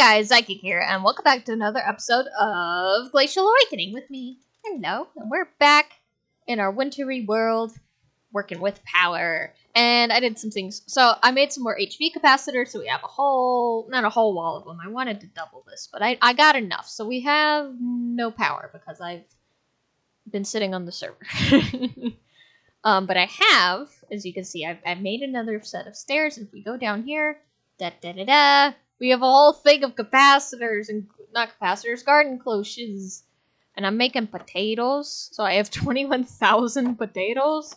guys, Psychic here, and welcome back to another episode of Glacial Awakening with me. Hello, and we're back in our wintry world, working with power. And I did some things. So I made some more HV capacitors, so we have a whole, not a whole wall of them. I wanted to double this, but I got enough. So we have no power because I've been sitting on the server. But I have, as you can see, I've made another set of stairs. And if we go down here, we have a whole thing of capacitors, and not capacitors, garden cloches. And I'm making potatoes. So I have 21,000 potatoes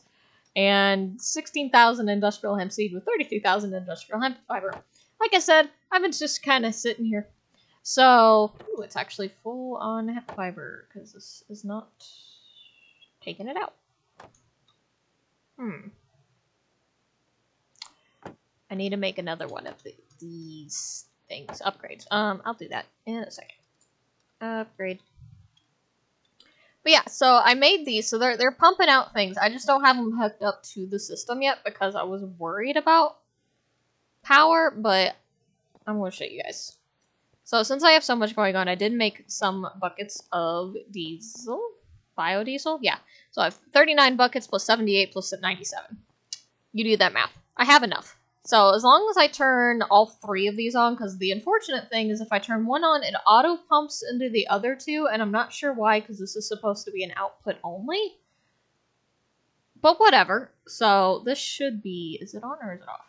and 16,000 industrial hemp seed with 33,000 industrial hemp fiber. Like I said, I've been just kind of sitting here. So, ooh, it's actually full on hemp fiber because this is not taking it out. I need to make another one of these things. Upgrades. I'll do that in a second. Upgrade. But yeah, so I made these, so they're pumping out things. I just don't have them hooked up to the system yet because I was worried about power, but I'm going to show you guys. So since I have so much going on, I did make some buckets of diesel. Biodiesel? Yeah. So I have 39 buckets plus 78 plus 97. You do that math. I have enough. So as long as I turn all three of these on, because the unfortunate thing is if I turn one on, it auto pumps into the other two, and I'm not sure why, because this is supposed to be an output only. But whatever. So this should be, is it on or is it off?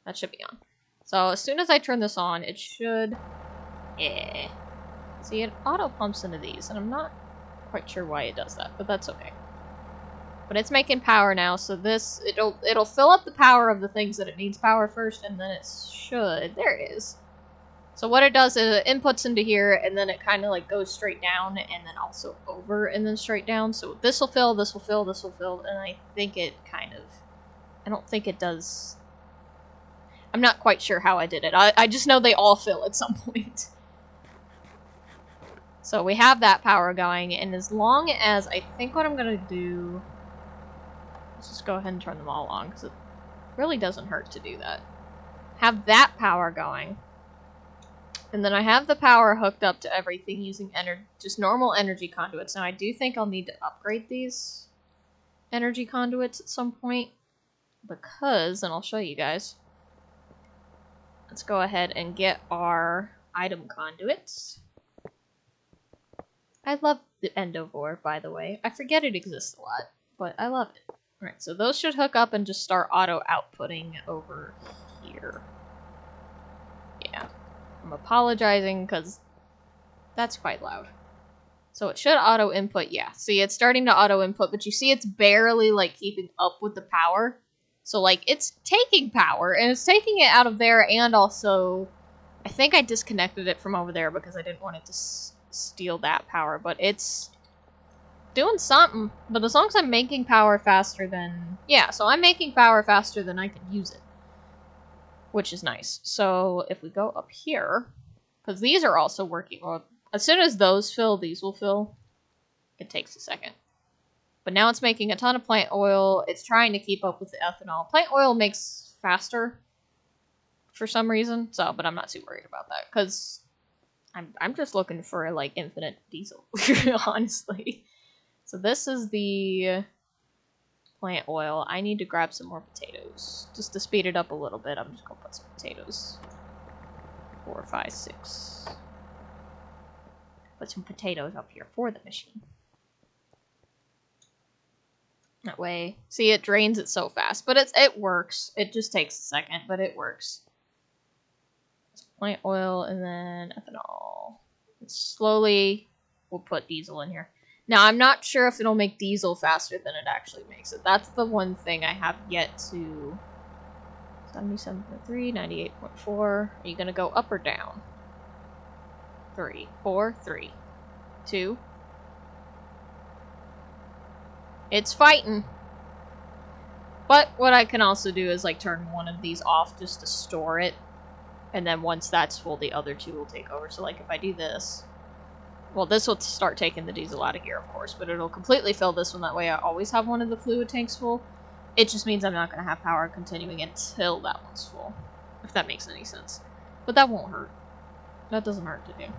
That should be on. So as soon as I turn this on, it should, see, it auto pumps into these, and I'm not quite sure why it does that, but that's okay. But it's making power now, so this, it'll fill up the power of the things that it needs power first, and then it should, there it is. So what it does is it inputs into here, and then it kind of like goes straight down, and then also over, and then straight down. So this will fill, this will fill, this will fill, and I think it kind of, I don't think it does, I'm not quite sure how I did it. I just know they all fill at some point. So we have that power going, and as long as, I think what I'm going to do, let's just go ahead and turn them all on, because it really doesn't hurt to do that. Have that power going. And then I have the power hooked up to everything using just normal energy conduits. Now I do think I'll need to upgrade these energy conduits at some point, because, and I'll show you guys. Let's go ahead and get our item conduits. I love the Endovore, by the way. I forget it exists a lot, but I love it. Alright, so those should hook up and just start auto-outputting over here. Yeah. I'm apologizing, because that's quite loud. So it should auto-input, yeah. See, it's starting to auto-input, but you see it's barely, like, keeping up with the power. So, like, it's taking power, and it's taking it out of there, and also, I think I disconnected it from over there because I didn't want it to steal that power, but it's doing something. But as long as I'm making power faster than, yeah, so I'm making power faster than I can use it, which is nice. So if we go up here, because these are also working, well, as soon as those fill, these will fill. It takes a second, but now it's making a ton of plant oil. It's trying to keep up with the ethanol. Plant oil makes faster for some reason, so, but I'm not too worried about that because I'm just looking for, like, infinite diesel, honestly. So this is the plant oil. I need to grab some more potatoes. Just to speed it up a little bit, I'm just going to put some potatoes. 4, 5, 6. Put some potatoes up here for the machine. That way, see, it drains it so fast. But it works. It just takes a second, but it works. Plant oil, and then ethanol. And slowly, we'll put diesel in here. Now, I'm not sure if it'll make diesel faster than it actually makes it. That's the one thing I have yet to... 77.3, 98.4. Are you going to go up or down? 3, 4, 3, 2. It's fighting. But what I can also do is, like, turn one of these off just to store it. And then once that's full, the other two will take over. So, like, if I do this... Well, this will start taking the diesel out of here, of course. But it'll completely fill this one. That way I always have one of the fluid tanks full. It just means I'm not going to have power continuing until that one's full. If that makes any sense. But that won't hurt. That doesn't hurt to do.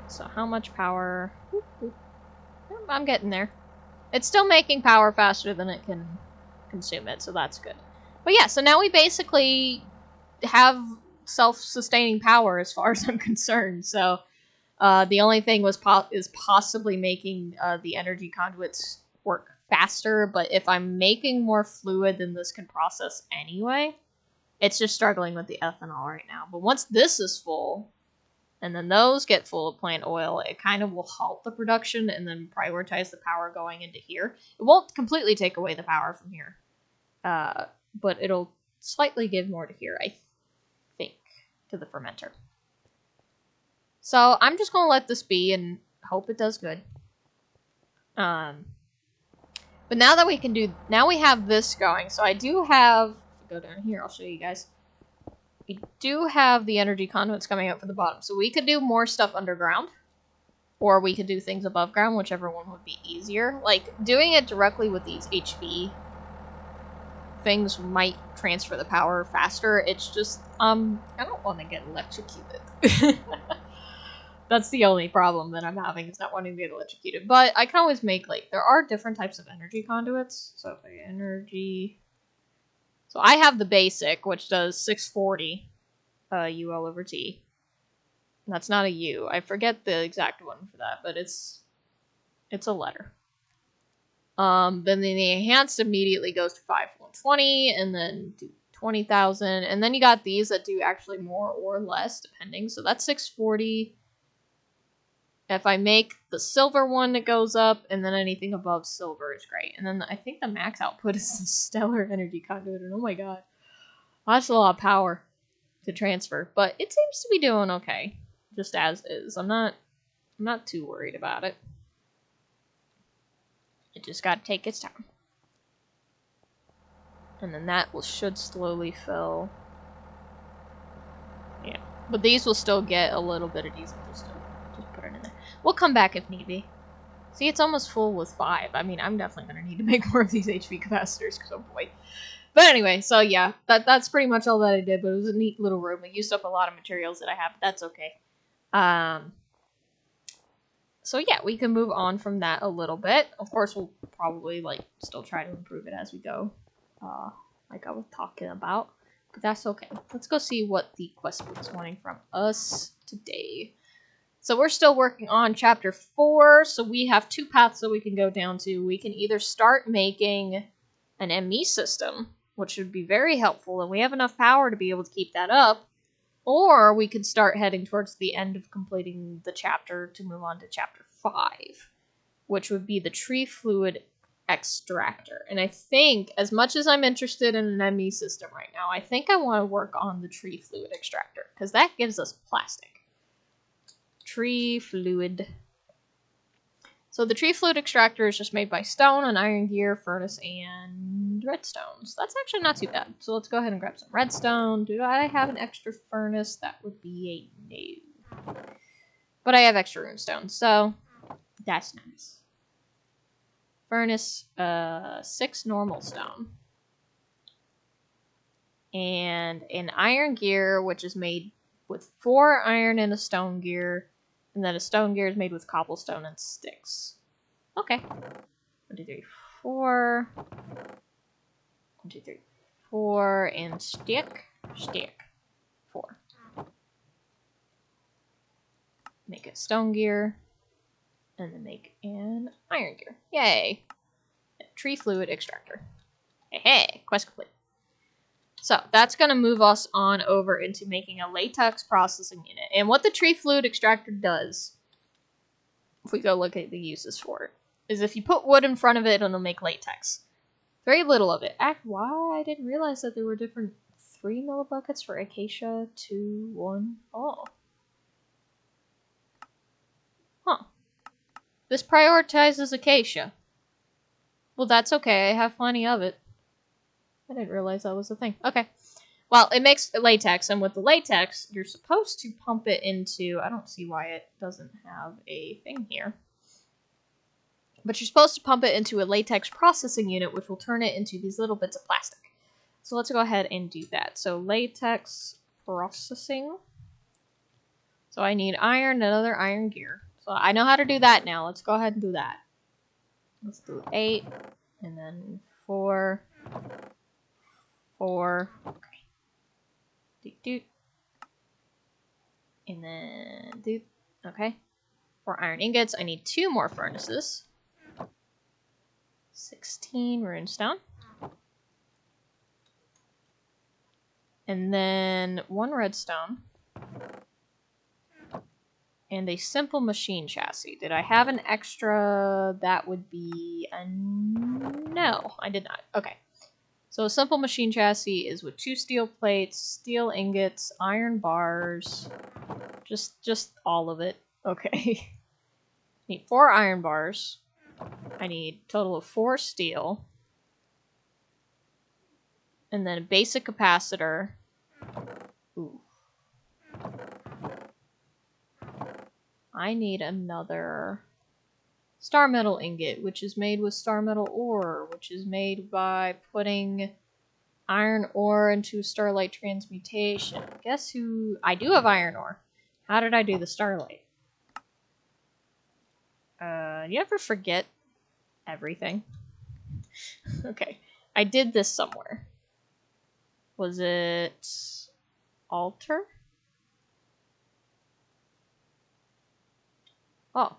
So how much power? I'm getting there. It's still making power faster than it can consume it, so that's good. But yeah, so now we basically have self-sustaining power as far as I'm concerned. So the only thing is possibly making the energy conduits work faster, but if I'm making more fluid than this can process anyway, it's just struggling with the ethanol right now. But once this is full, and then those get full of plant oil, it kind of will halt the production and then prioritize the power going into here. It won't completely take away the power from here, but it'll slightly give more to here, I think, to the fermenter. So I'm just going to let this be and hope it does good. But now that now we have this going, so I do have, if I go down here, I'll show you guys. We do have the energy conduits coming out for the bottom, so we could do more stuff underground, or we could do things above ground, whichever one would be easier. Like, doing it directly with these HV things might transfer the power faster. It's just, I don't want to get electrocuted. That's the only problem that I'm having, is not wanting to get electrocuted. But I can always make, like, there are different types of energy conduits. So, energy... So I have the basic, which does 640 UL over T. That's not a U. I forget the exact one for that, but it's a letter. Then the enhanced immediately goes to 5120, and then do 20,000. And then you got these that do actually more or less, depending. So that's 640. If I make the silver one, it goes up, and then anything above silver is great. And then I think the max output is the stellar energy conduit, and oh my god. That's a lot of power to transfer. But it seems to be doing okay, just as is. I'm not too worried about it. It just gotta take its time. And then that should slowly fill. Yeah. But these will still get a little bit of diesel just put it in there. We'll come back if need be. See, it's almost full with 5. I mean, I'm definitely going to need to make more of these HV capacitors, because oh boy. But anyway, so yeah, that's pretty much all that I did, but it was a neat little room. It used up a lot of materials that I have, but that's okay. So yeah, we can move on from that a little bit. Of course, we'll probably, like, still try to improve it as we go, like I was talking about. But that's okay. Let's go see what the quest book is wanting from us today. So we're still working on chapter 4, so we have 2 paths that we can go down to. We can either start making an ME system, which would be very helpful, and we have enough power to be able to keep that up, or we could start heading towards the end of completing the chapter to move on to chapter 5, which would be the tree fluid extractor. And I think, as much as I'm interested in an ME system right now, I think I want to work on the tree fluid extractor, because that gives us plastic. Tree fluid. So the tree fluid extractor is just made by stone, an iron gear, furnace, and redstone. So that's actually not too bad. So let's go ahead and grab some redstone. Do I have an extra furnace? That would be a no. But I have extra runestone, so that's nice. Furnace, 6 normal stone. And an iron gear, which is made with 4 iron and a stone gear. And then a stone gear is made with cobblestone and sticks. Okay. 1, 2, 3, 4. 1, 2, 3, 4. And stick. 4. Make a stone gear. And then make an iron gear. Yay! A tree fluid extractor. Hey, quest complete. So that's going to move us on over into making a latex processing unit. And what the tree fluid extractor does, if we go look at the uses for it, is if you put wood in front of it, it'll make latex. Very little of it. Wow, I didn't realize that there were different 3 millibuckets for Acacia, 2, 1, oh. Huh. This prioritizes Acacia. Well, that's okay. I have plenty of it. I didn't realize that was a thing. Okay. Well, it makes latex, and with the latex, you're supposed to pump it into... I don't see why it doesn't have a thing here. But you're supposed to pump it into a latex processing unit, which will turn it into these little bits of plastic. So let's go ahead and do that. So latex Processing. So I need iron, another iron gear. So I know how to do that now. Let's go ahead and do that. Let's do 8, and then 4, 4. Okay. Doot, doot. And then doot. Okay. 4 iron ingots. I need 2 more furnaces. 16 runestone. And then 1 redstone. And a simple machine chassis. Did I have an extra? That would be a no. I did not. Okay. So a simple machine chassis is with 2 steel plates, steel ingots, iron bars. Just all of it. Okay. Need 4 iron bars. I need a total of 4 steel. And then a basic capacitor. Ooh. I need another star metal ingot, which is made with star metal ore, which is made by putting iron ore into starlight transmutation. Guess who? I do have iron ore. How did I do the starlight? You ever forget everything? Okay. I did this somewhere. Was it altar? Oh.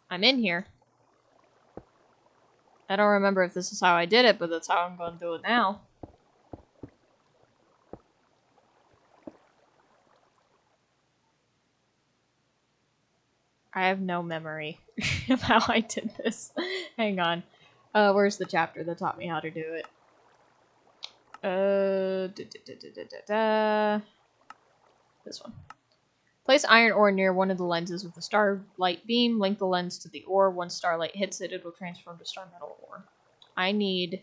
I'm in here. I don't remember if this is how I did it, but that's how I'm going to do it now. I have no memory of how I did this. Hang on. Where's the chapter that taught me how to do it? This one. Place iron ore near one of the lenses with a starlight beam. Link the lens to the ore. Once starlight hits it, it will transform to star metal ore. I need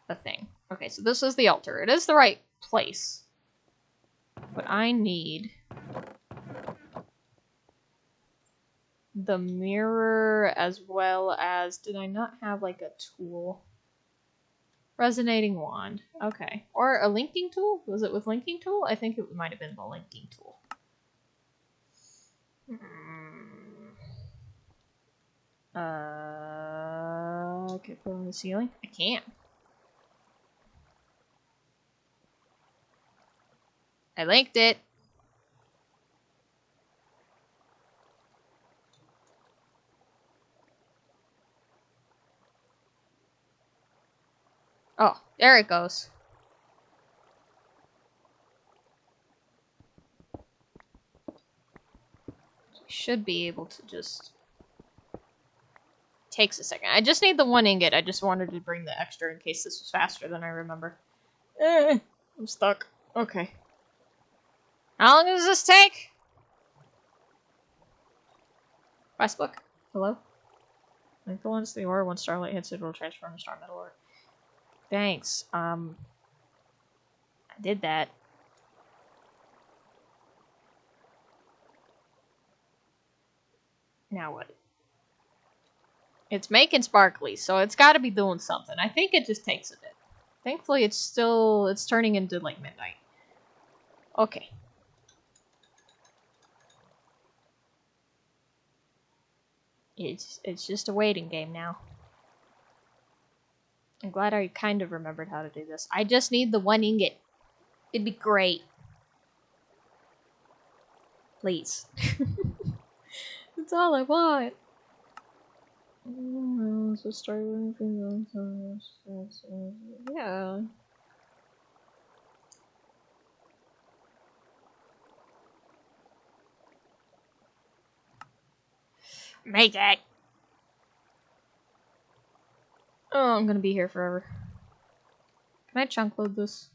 a thing. Okay, so this is the altar. It is the right place. But I need the mirror as well as... Did I not have, like, a tool? Resonating wand. Okay. Or a linking tool? Was it with linking tool? I think it might have been the linking tool. Okay, put it on the ceiling. I can't. I linked it. Oh, there it goes. Should be able to just... Takes a second. I just need the 1 ingot. I just wanted to bring the extra in case this was faster than I remember. I'm stuck. Okay. How long does this take? Quest book? Hello? Link the lens to the ore. Once starlight hits it, it'll transform to star metal ore. Thanks. I did that. Now what? It's making sparkly, so it's got to be doing something. I think it just takes a bit. Thankfully, it's turning into, like, midnight. Okay. It's just a waiting game now. I'm glad I kind of remembered how to do this. I just need the 1 ingot. It'd be great. Please. That's all I want. So start yeah. Make it. Oh, I'm gonna be here forever. Can I chunk load this?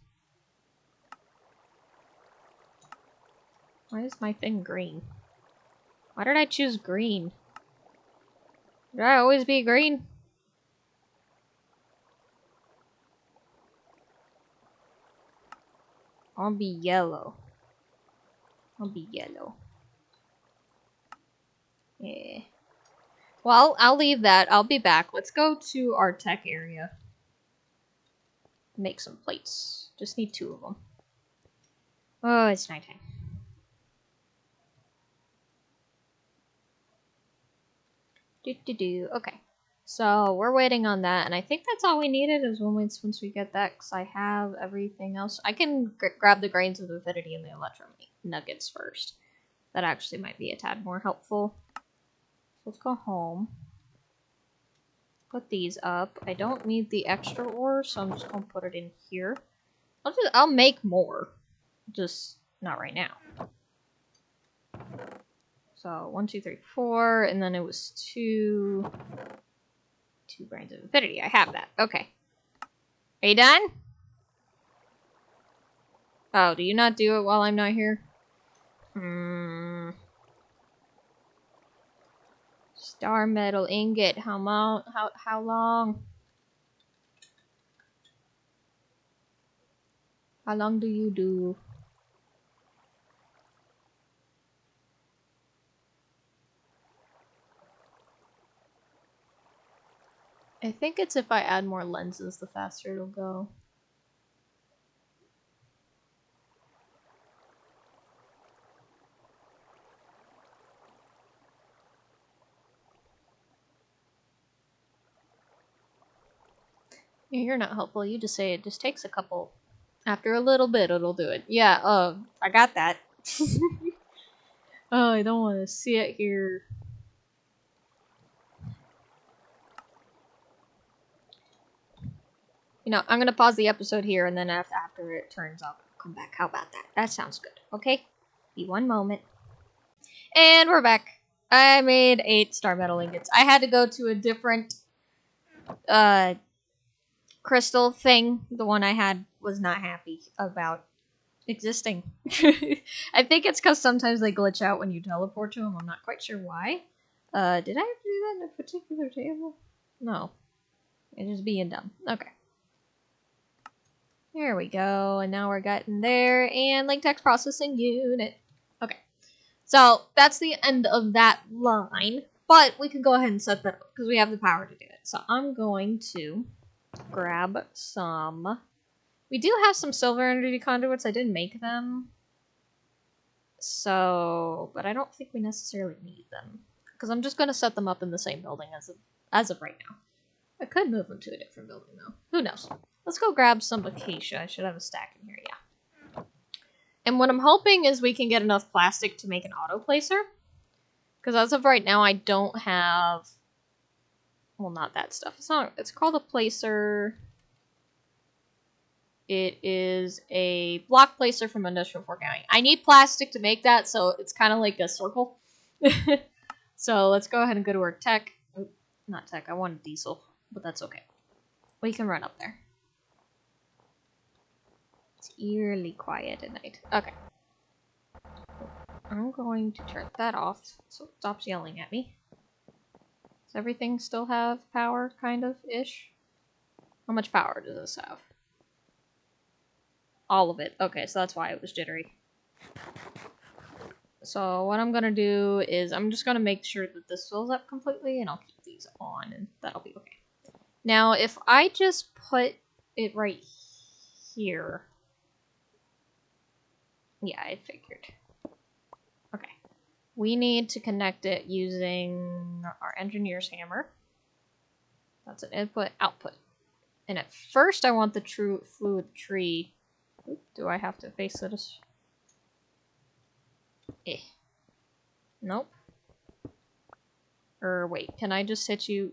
Why is my thing green? Why did I choose green? Did I always be green? I'll be yellow. I'll be yellow. Yeah. Well, I'll leave that. I'll be back. Let's go to our tech area. Make some plates. Just need 2 of them. Oh, it's nighttime. Okay. So we're waiting on that, and I think that's all we needed is once we get that, because I have everything else. I can grab the grains of avidity and the electro nuggets first. That actually might be a tad more helpful. Let's go home. Put these up. I don't need the extra ore, so I'm just gonna put it in here. I'll make more. Just not right now. So 1, 2, 3, 4, and then it was 2 grains of avidity. I have that. Okay. Are you done? Oh, do you not do it while I'm not here? Star metal ingot. How long? How long? How long do you do? I think it's if I add more lenses, the faster it'll go. Yeah, you're not helpful. You just say it just takes a couple. After a little bit, it'll do it. Yeah, I got that. Oh, I don't want to see it here. You know, I'm gonna pause the episode here, and then after it turns off, I'll come back. How about that? That sounds good. Okay? Be one moment. And we're back. I made 8 star metal ingots. I had to go to a different crystal thing. The one I had was not happy about existing. I think it's because sometimes they glitch out when you teleport to them. I'm not quite sure why. Did I have to do that in a particular table? No. It's just being dumb. Okay. There we go. And now we're getting there. And Latex Processing Unit. Okay. So that's the end of that line. But we can go ahead and set that up because we have the power to do it. So I'm going to grab some. We do have some silver energy conduits. I didn't make them. So, but I don't think we necessarily need them. Because I'm just going to set them up in the same building as of right now. I could move them to a different building though. Who knows? Let's go grab some Acacia. I should have a stack in here, yeah. And what I'm hoping is we can get enough plastic to make an auto placer. Because as of right now, I don't have... Well, not that stuff. It's called a placer. It is a block placer from Industrial Foregoing. I need plastic to make that, so it's kind of like a circle. So let's go ahead and go to our tech. Oh, not tech, I wanted diesel, but that's okay. We can run up there. It's eerily quiet at night. Okay. I'm going to turn that off so it stops yelling at me. Does everything still have power, kind of-ish? How much power does this have? All of it. Okay, so that's why it was jittery. So what I'm gonna do is I'm just gonna make sure that this fills up completely, and I'll keep these on, and that'll be okay. Now, if I just put it right here... Yeah, I figured. Okay. We need to connect it using our engineer's hammer. That's an input-output. And at first I want the true fluid tree. Do I have to face this? Nope. Wait, can I just hit you?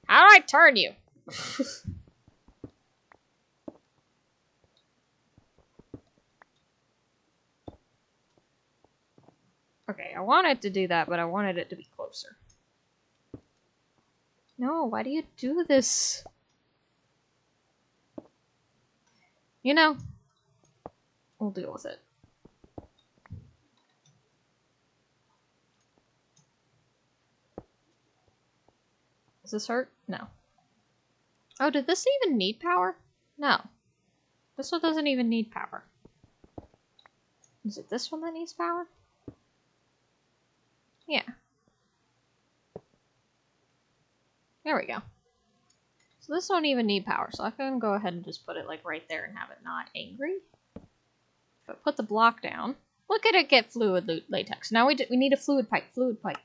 How do I turn you? Okay, I wanted to do that, but I wanted it to be closer. No, why do you do this? You know, we'll deal with it. Does this hurt? No. Oh, did this even need power? No. This one doesn't even need power. Is it this one that needs power? Yeah. There we go. Does So this don't even need power, so I can go ahead and just put it like right there and have it not angry. If I put the block down, look at it get fluid latex. Now we need a fluid pipe. Fluid pipe.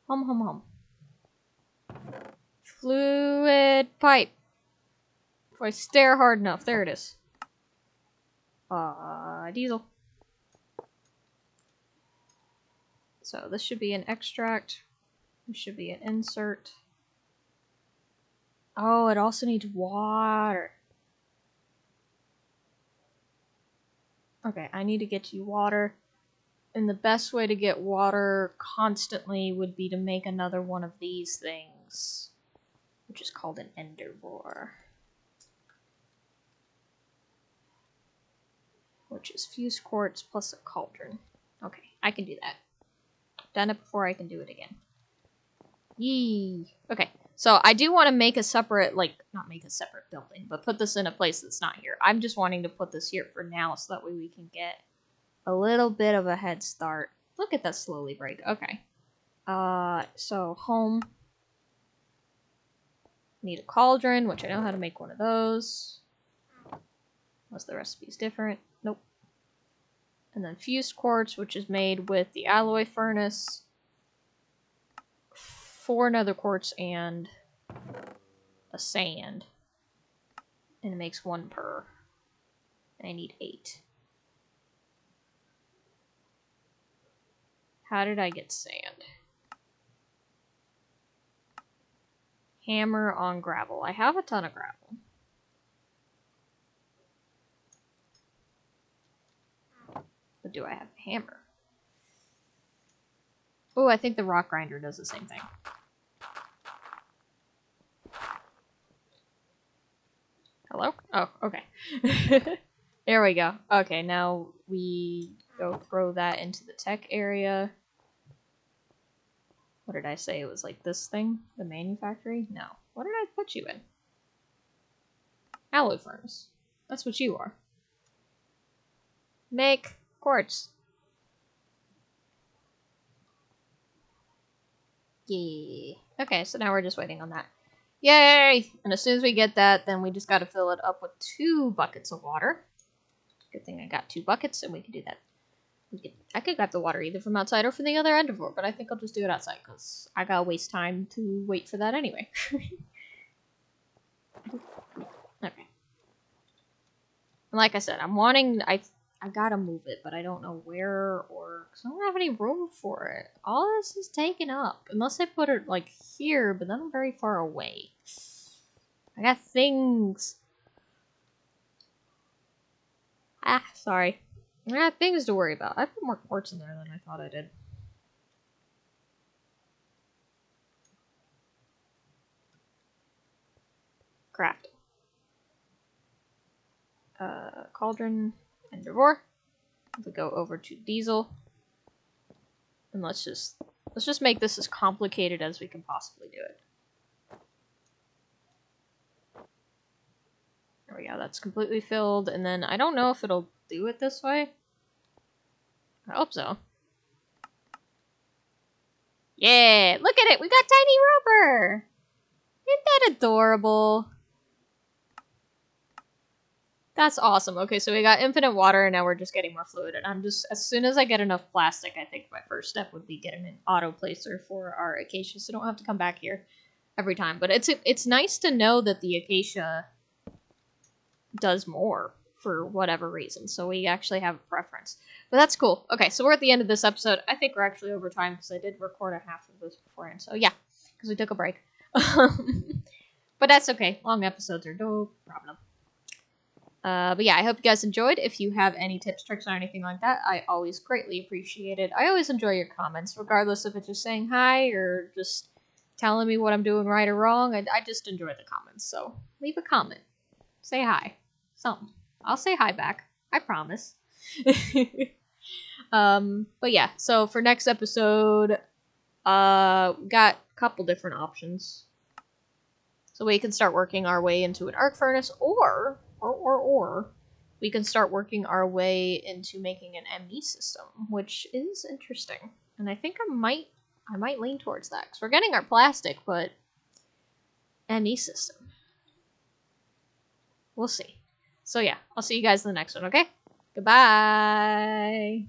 Hum hum hum. Fluid pipe. If I stare hard enough, there it is. Diesel. So this should be an extract. This should be an insert. Oh, it also needs water. Okay, I need to get you water. And the best way to get water constantly would be to make another one of these things, which is called an endervore. Which is fused quartz plus a cauldron. Okay, I can do that. Done it before, I can do it again. Yee! Okay, so I do want to make a separate, not make a separate building, but put this in a place that's not here. I'm just wanting to put this here for now, so that way we can get a little bit of a head start. Look at that slowly break. Okay. So home. Need a cauldron, which I know how to make one of those. Unless the recipe's different. Nope. And then fused quartz, which is made with the alloy furnace. 4 nether quartz and a sand. And it makes 1 per. And I need 8. How did I get sand? Hammer on gravel. I have a ton of gravel. But do I have a hammer? Oh, I think the rock grinder does the same thing. Hello? Oh, okay. There we go. Okay, now we go throw that into the tech area. What did I say? It was like this thing? The manufactory? No. What did I put you in? Alloy furnace. That's what you are. Make quartz. Yeah. Okay, so now we're just waiting on that. Yay! And as soon as we get that, then we just gotta fill it up with 2 buckets of water. Good thing I got 2 buckets, and we can do that. I could grab the water either from outside or from the other end of it, but I think I'll just do it outside, because I gotta waste time to wait for that anyway. Okay. Like I said, I'm wanting... I gotta move it, but I don't know where or... Because I don't have any room for it. All this is taken up. Unless I put it, like, here, but then I'm very far away. I got things. Ah, sorry. I got things to worry about. I put more quartz in there than I thought I did. Craft. Cauldron and endervore. We go over to diesel. And let's just make this as complicated as we can possibly do it. There we go, that's completely filled, and then I don't know if it'll do it this way. I hope so. Yeah, look at it, we got tiny rubber! Isn't that adorable? That's awesome. Okay, so we got infinite water, and now we're just getting more fluid, and I'm just, as soon as I get enough plastic, I think my first step would be getting an auto placer for our Acacia, so I don't have to come back here every time. But it's nice to know that the Acacia does more for whatever reason, so we actually have a preference. But that's cool. Okay, so we're at the end of this episode. I think we're actually over time, because I did record a half of this beforehand, so yeah, because we took a break. But that's okay. Long episodes are no problem. But yeah, I hope you guys enjoyed. If you have any tips, tricks, or anything like that, I always greatly appreciate it. I always enjoy your comments, regardless if it's just saying hi or just telling me what I'm doing right or wrong. I just enjoy the comments, so leave a comment. Say hi. Something. I'll say hi back. I promise. But yeah, so for next episode, got a couple different options. So we can start working our way into an arc furnace, or we can start working our way into making an ME system, which is interesting. And I think I might lean towards that, because we're getting our plastic, but ME system. We'll see. So yeah, I'll see you guys in the next one, okay? Goodbye!